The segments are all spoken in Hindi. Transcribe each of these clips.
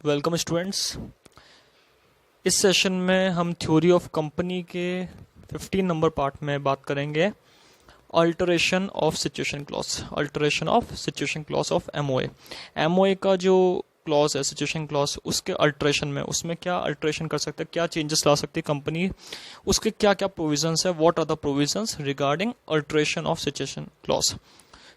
Welcome students. इस सेशन में हम थ्योरी ऑफ कंपनी के 15 नंबर पार्ट में बात करेंगे alteration of situation clause. Alteration of situation clause of MOA. MOA का जो क्लॉज है सिचुएशन क्लॉज, उसके अल्टरेशन में उसमें क्या अल्टरेशन कर सकते हैं, क्या चेंजेस ला सकती है कंपनी, उसके क्या क्या प्रोविजंस है, what are the provisions regarding alteration of situation clause.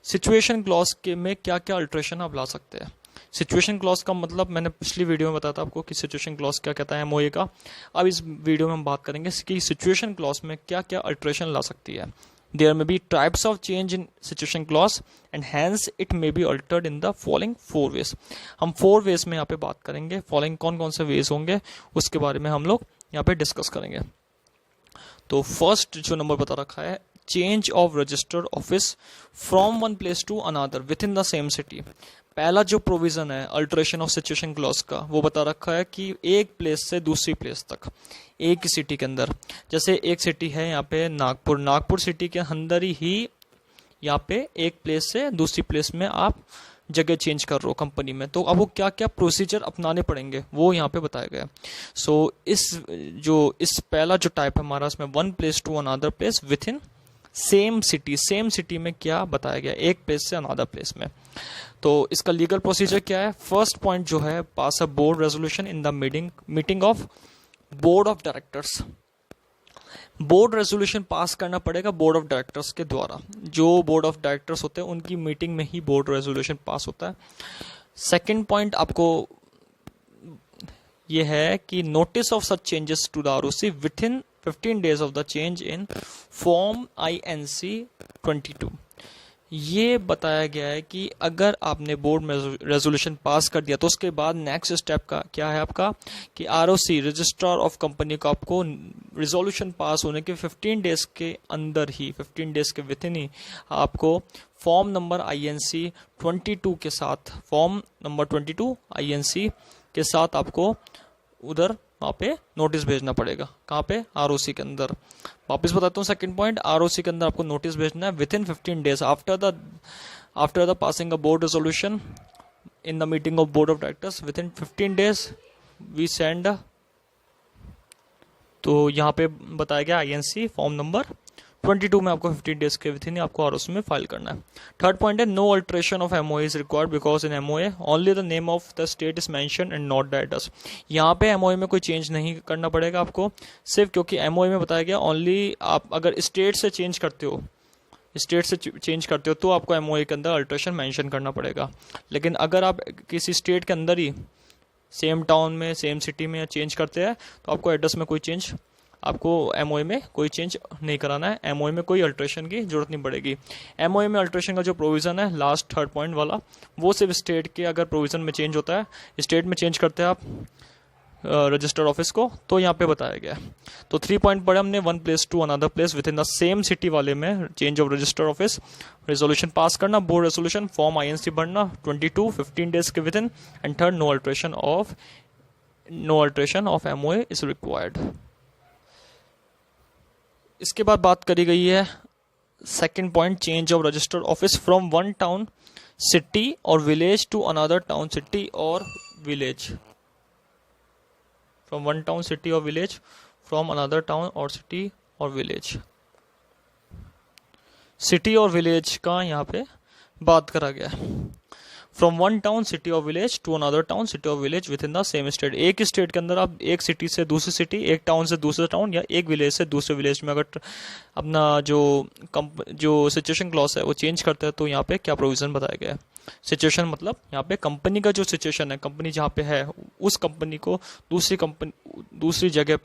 Situation clause के में क्या क्या अल्टरेशन आप ला सकते हैं। सिचुएशन क्लॉज का मतलब मैंने पिछली वीडियो में बताया था आपको कि सिचुएशन क्लॉज क्या कहता है एमओए का। अब इस वीडियो में हम बात करेंगे कि सिचुएशन क्लॉज में क्या क्या अल्टरेशन ला सकती है। There may be types of change in situation clause and hence it may be altered in the following 4 ways. हम 4 वेज में यहाँ पे बात करेंगे। फॉलोइंग कौन कौन से वेज होंगे उसके बारे में हम लोग यहाँ पे डिस्कस करेंगे। तो फर्स्ट जो नंबर बता रखा है, change of registered office from one place to another within the same city. पहला जो प्रोविजन है अल्टरेशन ऑफ सिचुएशन क्लॉज का, वो बता रखा है कि एक प्लेस से दूसरी प्लेस तक, एक ही सिटी के अंदर, जैसे एक सिटी है यहाँ पे नागपुर, नागपुर सिटी के अंदर ही यहाँ पे एक प्लेस से दूसरी प्लेस में आप जगह चेंज कर रहे हो कंपनी में, तो अब वो क्या क्या प्रोसीजर अपनाने पड़ेंगे वो यहाँ पे बताया गया। सो इस पहला जो टाइप है हमारा, इसमें one place to another place within same city में क्या बताया गया, एक प्लेस से अनदर प्लेस में। तो इसका लीगल प्रोसीजर क्या है। फर्स्ट पॉइंट जो है, pass a board resolution in the meeting of board of directors. Board resolution pass करना पड़ेगा बोर्ड ऑफ डायरेक्टर्स के द्वारा। जो बोर्ड ऑफ डायरेक्टर्स होते हैं उनकी मीटिंग में ही बोर्ड रेजोल्यूशन पास होता है। सेकंड पॉइंट आपको ये है कि notice of such changes to the ROC within 15 days of the change in form INC 22। ये बताया गया है कि अगर आपने बोर्ड में रेजोल्यूशन पास कर दिया तो उसके बाद नेक्स्ट स्टेप का क्या है आपका, कि ROC रजिस्ट्रार ऑफ कंपनी को आपको रेजोल्यूशन पास होने के 15 डेज के अंदर ही, 15 डेज के विद इन ही आपको फॉर्म नंबर INC 22 के साथ, फॉर्म नंबर 22 INC के साथ आपको उधर वहाँ पे नोटिस भेजना पड़ेगा। कहाँ पे? ROC के अंदर। वापस बताता हूँ सेकंड पॉइंट, ROC के अंदर आपको नोटिस भेजना है within 15 days after the passing a board resolution in the meeting of board of directors within 15 days we send. तो यहाँ पे बताया गया INC फॉर्म नंबर 22 में आपको 15 डेज के विद इन आपको ROC में फाइल करना है। थर्ड पॉइंट है, no alteration of MOA is required because in MOA only the name of the state is mention and not the address. यहाँ पे MOA में कोई चेंज नहीं करना पड़ेगा आपको, सिर्फ क्योंकि MOA में बताया गया ओनली आप अगर स्टेट से चेंज करते हो तो आपको MOA के अंदर अल्टरेशन मेंशन करना पड़ेगा। लेकिन अगर आप किसी स्टेट के अंदर ही सेम टाउन में, सेम सिटी में चेंज करते हैं तो आपको एड्रेस में कोई चेंज, आपको MOA में कोई चेंज नहीं कराना है। MOA में कोई अल्टरेशन की जरूरत नहीं पड़ेगी। MOA में अल्टरेशन का जो प्रोविज़न है लास्ट थर्ड पॉइंट वाला, वो सिर्फ स्टेट के अगर प्रोविज़न में चेंज होता है, स्टेट में चेंज करते हैं आप रजिस्टर्ड ऑफिस को, तो यहाँ पे बताया गया है। तो 3 पॉइंट पढ़े हमने, one place to another place within the same city वाले में change of registered office, resolution pass करना, बोर्ड रेजोल्यूशन, फॉर्म INC भरना 22 15 डेज के within, and third no alteration of MOA is required. इसके बाद बात करी गई है second point, change of registered office from one town city और village to another town city और village. From one town city और विलेज, फ्रॉम अनदर टाउन और सिटी और विलेज। सिटी और विलेज का यहाँ पे बात करा गया है। फ्रॉम वन टाउन सिटी और village to another town city और village with in the same state. एक ही स्टेट के अंदर आप एक सिटी से दूसरी सिटी, एक टाउन से दूसरे टाउन, या एक विलेज से दूसरे विलेज में अगर अपना जो सिचुएशन क्लॉज है वो चेंज करते हैं तो यहाँ पे क्या प्रोविजन बताया गया है। सिचुएशन मतलब यहाँ पे कंपनी का जो सिचुएशन है, कंपनी जहाँ पे है उस कंपनी को दूसरी जगह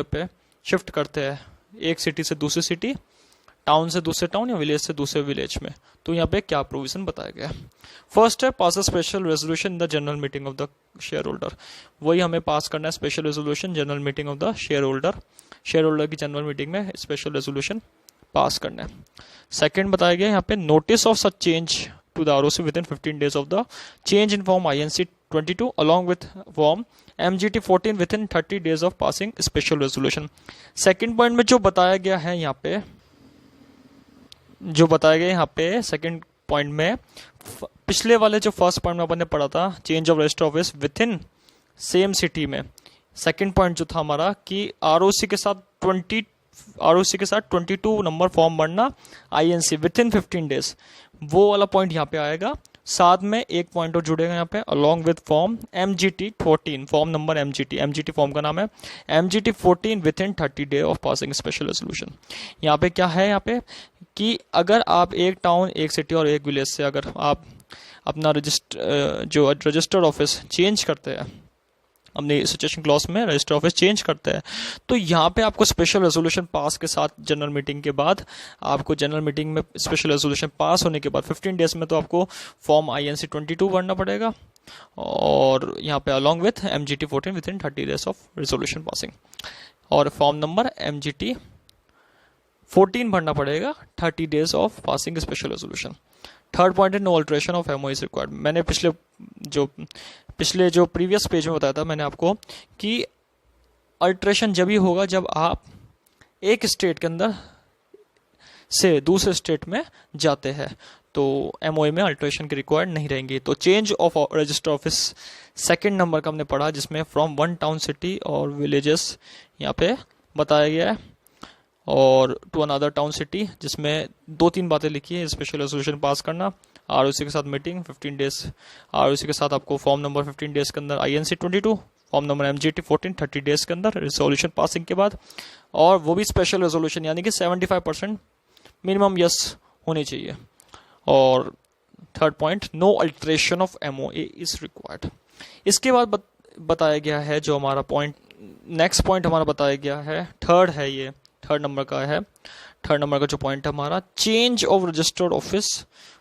पे शिफ्ट करते हैं, एक सिटी से दूसरी सिटी, टाउन से दूसरे टाउन या विलेज से दूसरे विलेज में, तो यहाँ पे क्या प्रोविजन बताया गया है। फर्स्ट है, pass a special resolution in the general meeting of the shareholder. वही हमें पास करना है special resolution general meeting of the shareholder की जनरल मीटिंग में स्पेशल रेजोल्यूशन पास करना है। सेकंड बताया गया यहाँ पे, notice of such change to the ROC within 15 days of the change in form INC 22 along with form MGT 14 within 30 days of passing special resolution. Second point में जो बताया गया है यहाँ पे, सेकंड पॉइंट में पिछले वाले जो फर्स्ट पॉइंट में अपन ने पढ़ा था, change of register office with in same city में, सेकंड पॉइंट जो था हमारा कि आरओसी के साथ 22 नंबर फॉर्म भरना आईएनसी विद इन 15 डेज, वो वाला पॉइंट यहाँ पे आएगा। साथ में एक पॉइंट और जुड़ेगा यहाँ पे, along with form MGT 14, form number MGT form का नाम है MGT 14 within 30 day of passing special resolution. यहाँ पे क्या है, यहाँ पे कि अगर आप एक टाउन, एक सिटी और एक विलेज से अगर आप अपना रजिस्टर्ड ऑफिस चेंज करते हैं, अपनी सिचुएशन क्लॉज में रजिस्टर ऑफिस चेंज करते हैं, तो यहाँ पे आपको स्पेशल रेजोल्यूशन पास के साथ जनरल मीटिंग के बाद, आपको जनरल मीटिंग में स्पेशल रेजोल्यूशन पास होने के बाद 15 डेज में तो आपको फॉर्म INC 22 भरना पड़ेगा, और यहाँ पे along with MGT 14 within 30 days of resolution passing, और फॉर्म नंबर MGT 14 भरना पड़ेगा 30 days of passing special resolution. Third point है no alteration of MOE is required. मैंने पिछले जो प्रीवियस पेज में बताया था मैंने आपको कि अल्ट्रेशन जब ही होगा जब आप एक स्टेट के अंदर से दूसरे स्टेट में जाते हैं, तो MOE में अल्ट्रेशन की रिक्वायर्ड नहीं रहेंगी। तो change of register office second number का हमने पढ़ा, जिसमें फ्रॉम वन टाउन सिटी और विलेजेस यहाँ पे बताया गया है, और टू अनदर टाउन सिटी, जिसमें 2-3 बातें लिखी है। स्पेशल रेजोल्यूशन पास करना, आरओसी के साथ मीटिंग 15 डेज, आरओसी के साथ आपको फॉर्म नंबर 15 डेज के अंदर INC 22, form number MGT 14 30 days के अंदर रेजोल्यूशन पासिंग के बाद, और वो भी स्पेशल रेजोल्यूशन, यानी कि 75% मिनिमम यस होनी चाहिए। और third point, no alteration of MOA is required. इसके बाद बताया गया है जो हमारा पॉइंट, नेक्स्ट पॉइंट हमारा बताया गया है, थर्ड है, ये थर्ड नंबर का है। थर्ड नंबर का जो पॉइंट है हमारा, change of registered office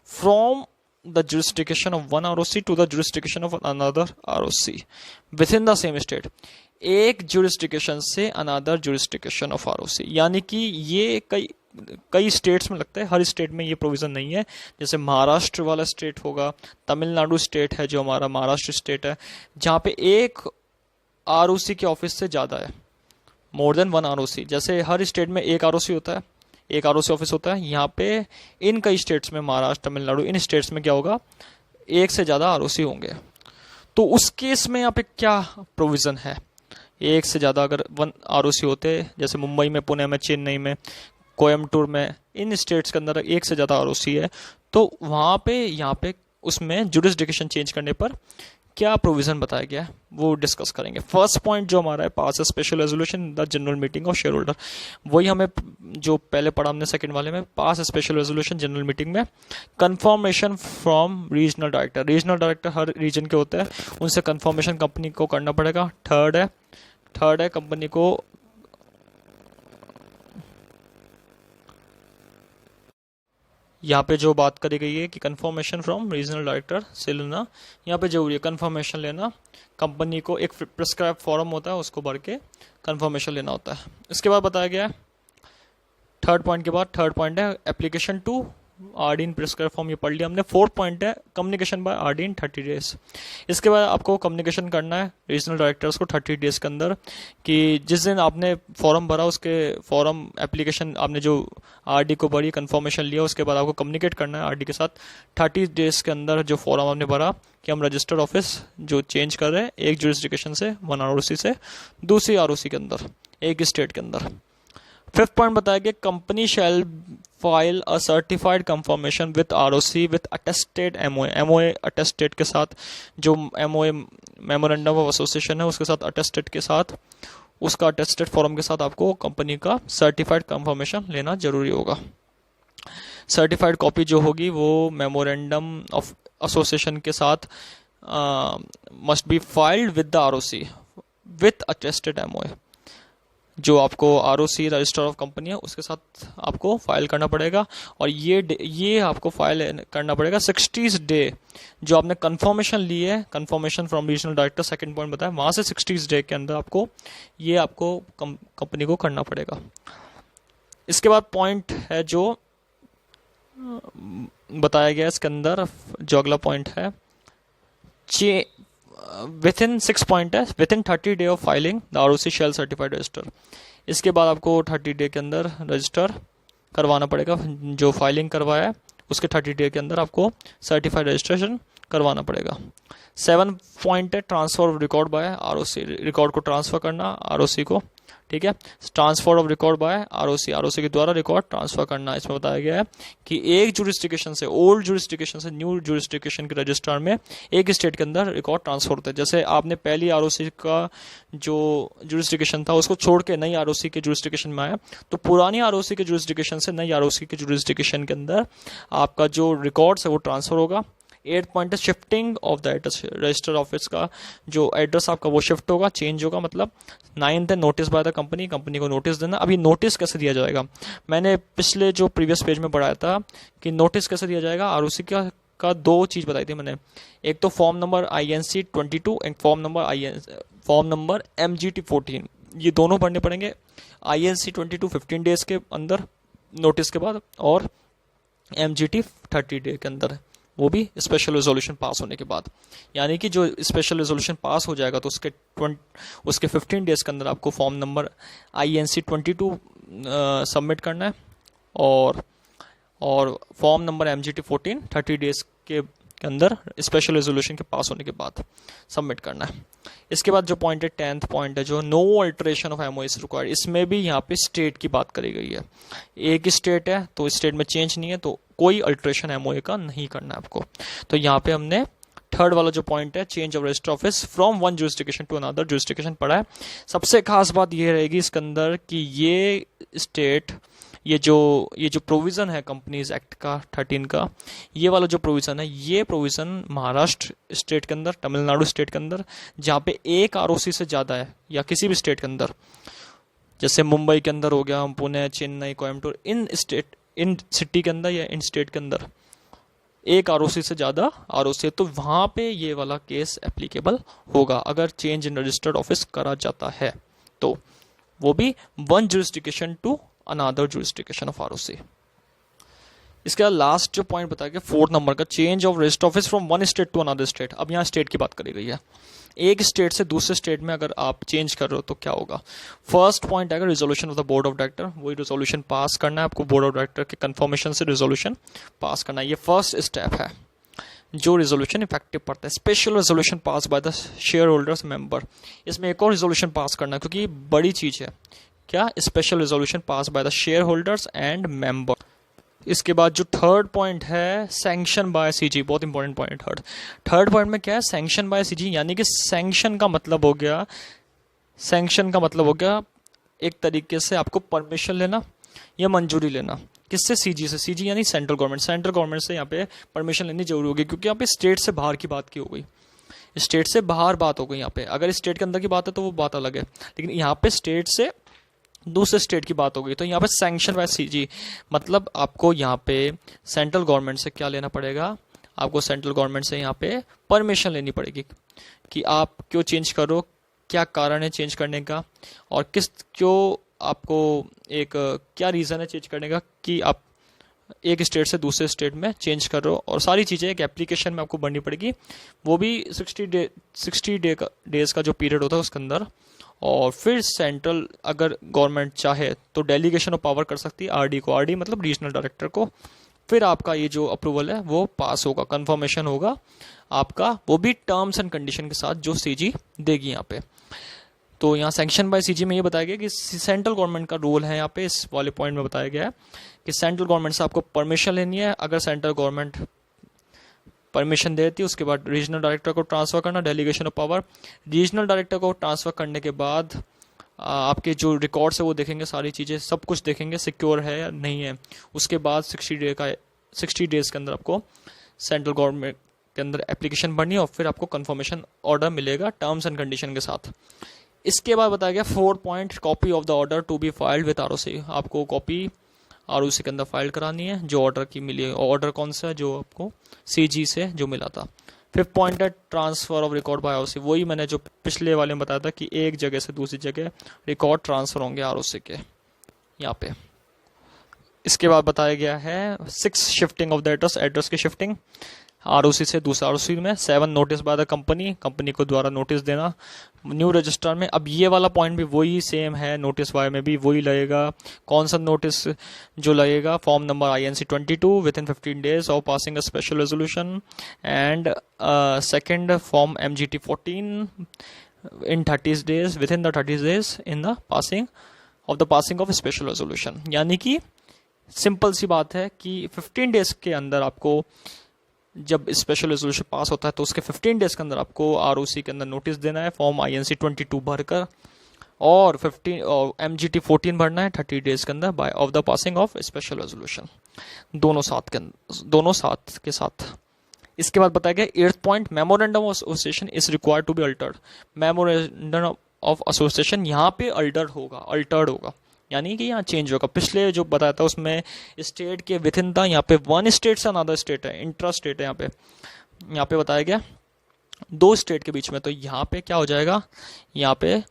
from the jurisdiction of one ROC to the jurisdiction of another ROC within the same state. एक जुरिस्डिक्शन से अनदर जुरिस्डिक्शन ऑफ ROC, यानी कि ये कई स्टेट्स में लगता है, हर स्टेट में ये प्रोविजन नहीं है। जैसे महाराष्ट्र वाला स्टेट होगा, तमिलनाडु स्टेट है जो हमारा महाराष्ट्र स्टेट है, जहाँ पे एक ROC के ऑफिस से ज़्यादा है, मोर देन वन ROC। जैसे हर स्टेट में एक ROC होता है, एक ROC ऑफिस होता है, यहाँ पे इन कई स्टेट्स में, महाराष्ट्र, तमिलनाडु, इन स्टेट्स में क्या होगा, एक से ज़्यादा ROC होंगे। तो उस केस में यहाँ पे क्या प्रोविज़न है, एक से ज़्यादा अगर वन ROC होते, जैसे मुंबई में, पुणे में, चेन्नई में, कोयम्बटूर में, इन स्टेट्स के अंदर एक से ज़्यादा ROC है, तो वहाँ पे यहाँ पे उसमें जुरिस्डिक्शन चेंज करने पर क्या प्रोविजन बताया गया है वो डिस्कस करेंगे। फर्स्ट पॉइंट जो हमारा है, pass a special resolution the general meeting of shareholder, वही हमें जो पहले पढ़ा हमने सेकंड वाले में, pass a special resolution general meeting में, कंफर्मेशन फ्रॉम रीजनल डायरेक्टर हर रीजन के होते हैं, उनसे कंफर्मेशन कंपनी को करना पड़ेगा। थर्ड है कंपनी को यहाँ पे जो बात करी गई है कि कंफर्मेशन फ्रॉम रीजनल डायरेक्टर से लेना यहाँ पे जरूरी है, कंफर्मेशन लेना। कंपनी को एक प्रिस्क्राइब फॉर्म होता है, उसको भर के कंफर्मेशन लेना होता है। इसके बाद बताया गया है थर्ड पॉइंट के बाद, थर्ड पॉइंट है application to RD in prescribe form, ये पढ़ लिया हमने। फोर्थ पॉइंट है communication by RD in 30 days. इसके बाद आपको कम्युनिकेशन करना है रीजनल डायरेक्टर्स को 30 डेज के अंदर, कि जिस दिन आपने फॉर्म भरा, उसके फॉर्म एप्लीकेशन आपने जो RD को भरी, कंफर्मेशन लिया, उसके बाद आपको कम्युनिकेट करना है RD के साथ 30 डेज के अंदर जो फॉर्म आपने भरा कि हम रजिस्टर्ड ऑफिस जो चेंज कर रहे हैं एक जुरिस्डिक्शन से वन ROC से दूसरी ROC के अंदर, एक स्टेट के अंदर। फिफ्थ पॉइंट बताया गया company shall file a certified confirmation with ROC with attested MOA attested के साथ, जो MOA मेमोरेंडम ऑफ एसोसिएशन है उसके साथ अटेस्टेड के साथ, उसका अटेस्टेड फॉर्म के साथ आपको कंपनी का सर्टिफाइड कंफर्मेशन लेना जरूरी होगा। सर्टिफाइड कॉपी जो होगी वो मेमोरेंडम ऑफ एसोसिएशन के साथ must be filed with the ROC with attested MOA। जो आपको ROC रजिस्टर ऑफ कंपनी है उसके साथ आपको फाइल करना पड़ेगा, और ये आपको फाइल करना पड़ेगा 60 डे, जो आपने कंफर्मेशन ली है, confirmation from regional director, second point बताया, वहाँ से 60 डे के अंदर आपको कंपनी को करना पड़ेगा। इसके बाद पॉइंट है जो बताया गया इसके अंदर, जो अगला पॉइंट है विथिन 6 पॉइंट है, within 30 day of filing the ROC shall certified register. इसके बाद आपको 30 डे के अंदर रजिस्टर करवाना पड़ेगा, जो फाइलिंग करवाया है उसके 30 डे के अंदर आपको सर्टिफाइड रजिस्ट्रेशन करवाना पड़ेगा। 7 पॉइंट है transfer of record by ROC, record को ट्रांसफर करना आरओसी को, ठीक है। Transfer of record by ROC, ROC के द्वारा रिकॉर्ड ट्रांसफर करना। इसमें बताया गया है कि एक जुरिस्डिक्शन से, ओल्ड जुरिस्डिक्शन से न्यू जुरिस्डिक्शन के रजिस्ट्रार में एक स्टेट के अंदर रिकॉर्ड ट्रांसफर होता है। जैसे आपने पहली आरओसी का जो जुरिस्डिक्शन था उसको छोड़ के नई आरओसी के जुरिस्डिक्शन में आया, तो पुरानी आरओसी के जुरिस्डिक्शन से नई आरओसी के जुरिस्डिक्शन के अंदर आपका जो रिकॉर्ड्स है वो ट्रांसफर होगा। 8 पॉइंट है shifting of the address, register office का जो एड्रेस आपका वो शिफ्ट होगा, चेंज होगा। मतलब 9th है notice by the company, company को नोटिस देना। अभी नोटिस कैसे दिया जाएगा, मैंने पिछले जो प्रीवियस पेज में पढ़ाया था कि नोटिस कैसे दिया जाएगा। आरओसी का 2 चीज़ बताई थी मैंने, एक तो form number INC 22 and form number MGT 14, ये दोनों भरने पड़ेंगे। INC 22 15 डेज के अंदर नोटिस के बाद, और MGT 30 डे के अंदर, वो भी स्पेशल रेजोल्यूशन पास होने के बाद। यानी कि जो स्पेशल रेजोल्यूशन पास हो जाएगा तो उसके 15 डेज के अंदर आपको फॉर्म नंबर INC 22 सबमिट करना है, और फॉर्म नंबर MGT 14 30 डेज के अंदर स्पेशल रेजोल्यूशन के पास होने के बाद सबमिट करना है। इसके बाद जो पॉइंट है 10th पॉइंट है जो no alteration of MOA required, इसमें भी यहाँ पे स्टेट की बात करी गई है। एक स्टेट है तो स्टेट में चेंज नहीं है तो कोई अल्टरेशन MOA का नहीं करना है आपको। तो यहाँ पे हमने 3rd वाला जो पॉइंट है change of register office from one jurisdiction to another jurisdiction पढ़ा है। सबसे खास बात ये रहेगी इसके अंदर कि ये स्टेट, ये जो प्रोविज़न है कंपनीज एक्ट का 13 का, ये वाला जो प्रोविज़न है, ये प्रोविज़न महाराष्ट्र स्टेट के अंदर, तमिलनाडु स्टेट के अंदर जहाँ पे एक आरओसी से ज़्यादा है, या किसी भी स्टेट के अंदर, जैसे मुंबई के अंदर हो गया, पुणे, चेन्नई, कोयम्बटूर, इन सिटी के अंदर या इन स्टेट के अंदर एक आरओसी से ज़्यादा आरओसी है, तो वहाँ पे ये वाला केस एप्लीकेबल होगा अगर चेंज इन रजिस्टर्ड ऑफिस करा जाता है, तो वो भी one jurisdiction to another jurisdiction of ROC. इसके बाद लास्ट जो पॉइंट बताया गया 4th नंबर का, change of register office from one state to another state. अब यहाँ स्टेट की बात करी गई है, एक स्टेट से दूसरे स्टेट में अगर आप चेंज कर रहे हो तो क्या होगा। फर्स्ट पॉइंट आएगा resolution of the board of director, वही रिजोल्यूशन पास करना है आपको, बोर्ड ऑफ डायरेक्टर के कंफर्मेशन से रिजोल्यूशन पास करना है। ये फर्स्ट स्टेप है जो रिजोल्यूशन इफेक्टिव पड़ता है। Special resolution pass by the share holders member, इसमें एक और रिजोल्यूशन पास करना है क्योंकि बड़ी चीज़ है। क्या, special resolution pass by the share holders and member. इसके बाद जो 3rd पॉइंट है सैंक्शन बाय सीजी, बहुत इंपॉर्टेंट पॉइंट है। थर्ड पॉइंट में क्या है, सैंक्शन बाय सीजी, यानी कि सैंक्शन का मतलब हो गया, एक तरीके से आपको परमिशन लेना या मंजूरी लेना। किससे, सीजी से। सीजी यानी सेंट्रल गवर्नमेंट से यहाँ पे परमिशन लेनी जरूरी होगी, क्योंकि यहाँ पे स्टेट से बाहर की बात की हो गई, स्टेट से बाहर बात हो गई। यहाँ पे अगर स्टेट के अंदर की बात है तो वो बात अलग है, लेकिन यहाँ पे स्टेट से दूसरे स्टेट की बात हो गई, तो यहाँ पे सैंक्शन बाय सीजी मतलब आपको यहाँ पे सेंट्रल गवर्नमेंट से क्या लेना पड़ेगा, आपको सेंट्रल गवर्नमेंट से यहाँ पे परमिशन लेनी पड़ेगी कि आप क्यों चेंज करो, क्या कारण है चेंज करने का, और क्यों आपको क्या रीज़न है चेंज करने का कि आप एक स्टेट से दूसरे स्टेट में चेंज कर रहे हो। और सारी चीज़ें एक एप्लीकेशन में आपको भरनी पड़ेगी, वो भी 60 डेज का जो पीरियड होता है उसके अंदर। और फिर सेंट्रल अगर गवर्नमेंट चाहे तो डेलीगेशन ऑफ पावर कर सकती है आरडी को, आरडी मतलब रीजनल डायरेक्टर को। फिर आपका ये जो अप्रूवल है वो पास होगा, कंफर्मेशन होगा आपका, वो भी टर्म्स एंड कंडीशन के साथ जो सीजी देगी यहाँ पे। तो यहाँ सैंक्शन बाय सीजी में ये बताया गया कि सेंट्रल गवर्नमेंट का रोल है यहाँ पे, इस वाले पॉइंट में बताया गया है कि सेंट्रल गवर्नमेंट से आपको परमिशन लेनी है। अगर सेंट्रल गवर्नमेंट परमिशन देती है उसके बाद रीजनल डायरेक्टर को ट्रांसफ़र करना, delegation of power. Regional director को ट्रांसफ़र करने के बाद आपके जो रिकॉर्ड्स है वो देखेंगे, सारी चीज़ें सब कुछ देखेंगे सिक्योर है या नहीं है। उसके बाद 60 डेज़ के अंदर आपको सेंट्रल गवर्नमेंट के अंदर एप्लीकेशन भरनी है और फिर आपको कंफर्मेशन ऑर्डर मिलेगा टर्म्स एंड कंडीशन के साथ। इसके बाद बताया गया 4 point, copy of the order to be filed with ROC. आपको कॉपी आरओसी के अंदर फाइल करानी है जो ऑर्डर की मिली है। ऑर्डर कौन सा है, जो आपको सीजी से जो मिला था। 5th पॉइंट है transfer of record by ROC, वही मैंने जो पिछले वाले में बताया था कि एक जगह से दूसरी जगह रिकॉर्ड ट्रांसफर होंगे आरओसी के यहाँ पे। इसके बाद बताया गया है 6 शिफ्टिंग ऑफ द एड्रेस की शिफ्टिंग। आरओसी से दूसरा आरओसी में। 7 notice by the company, company को द्वारा नोटिस देना न्यू रजिस्ट्रार में। अब ये वाला पॉइंट भी वही सेम है, नोटिस वाई में भी वही लगेगा। कौन सा नोटिस जो लगेगा, form number INC 22 with in 15 days of passing a special resolution, and second form MGT 14 in 30 days, within the 30 days in the passing of a special resolution। यानी कि सिंपल सी बात है कि 15 डेज के अंदर आपको, जब स्पेशल रेजोल्यूशन पास होता है तो उसके 15 डेज के अंदर आपको आरओसी के अंदर नोटिस देना है, फॉर्म INC 22 भरकर, और 15 और MGT 14 भरना है 30 डेज के अंदर by of the passing of special resolution, दोनों साथ के साथ। इसके बाद बताया गया 8th point, memorandum of association is required to be altered. Memorandum of association यहाँ पे अल्टर्ड होगा, यानी कि यहाँ चेंज होगा। पिछले जो बताया था उसमें स्टेट के विद इन था, यहाँ पे वन स्टेट से अनदर स्टेट है, इंट्रा स्टेट है। यहाँ पे बताया गया 2 स्टेट के बीच में, तो यहाँ पे क्या हो जाएगा, यहाँ पे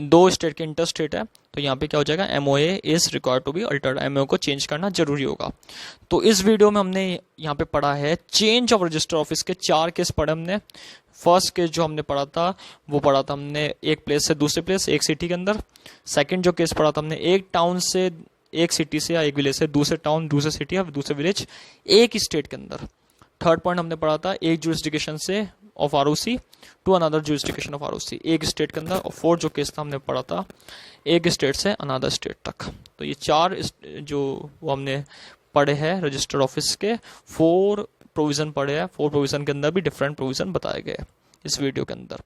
2 स्टेट के इंटर स्टेट है, तो यहाँ पे क्या हो जाएगा, MOA is required to be altered, MOA को चेंज करना जरूरी होगा। तो इस वीडियो में हमने यहाँ पे पढ़ा है चेंज ऑफ रजिस्टर ऑफिस के 4 केस पढ़े हमने। फर्स्ट केस जो हमने पढ़ा था वो पढ़ा था हमने एक प्लेस से दूसरे प्लेस, एक सिटी के अंदर। सेकंड जो केस पढ़ा था हमने एक टाउन से, एक सिटी से या एक विलेज से दूसरे टाउन, दूसरे सिटी या दूसरे विलेज, एक स्टेट के अंदर। थर्ड पॉइंट हमने पढ़ा था एक जुरिस्डिक्शन से of ROC to another jurisdiction of ROC, एक स्टेट के अंदर। और फोर्थ जो केस था हमने पढ़ा था एक स्टेट से अनदर स्टेट तक। तो ये 4 जो वो हमने पढ़े हैं रजिस्टर्ड ऑफिस के, 4 प्रोविजन पढ़े हैं। 4 प्रोविजन के अंदर भी डिफरेंट प्रोविजन बताए गए इस वीडियो के अंदर।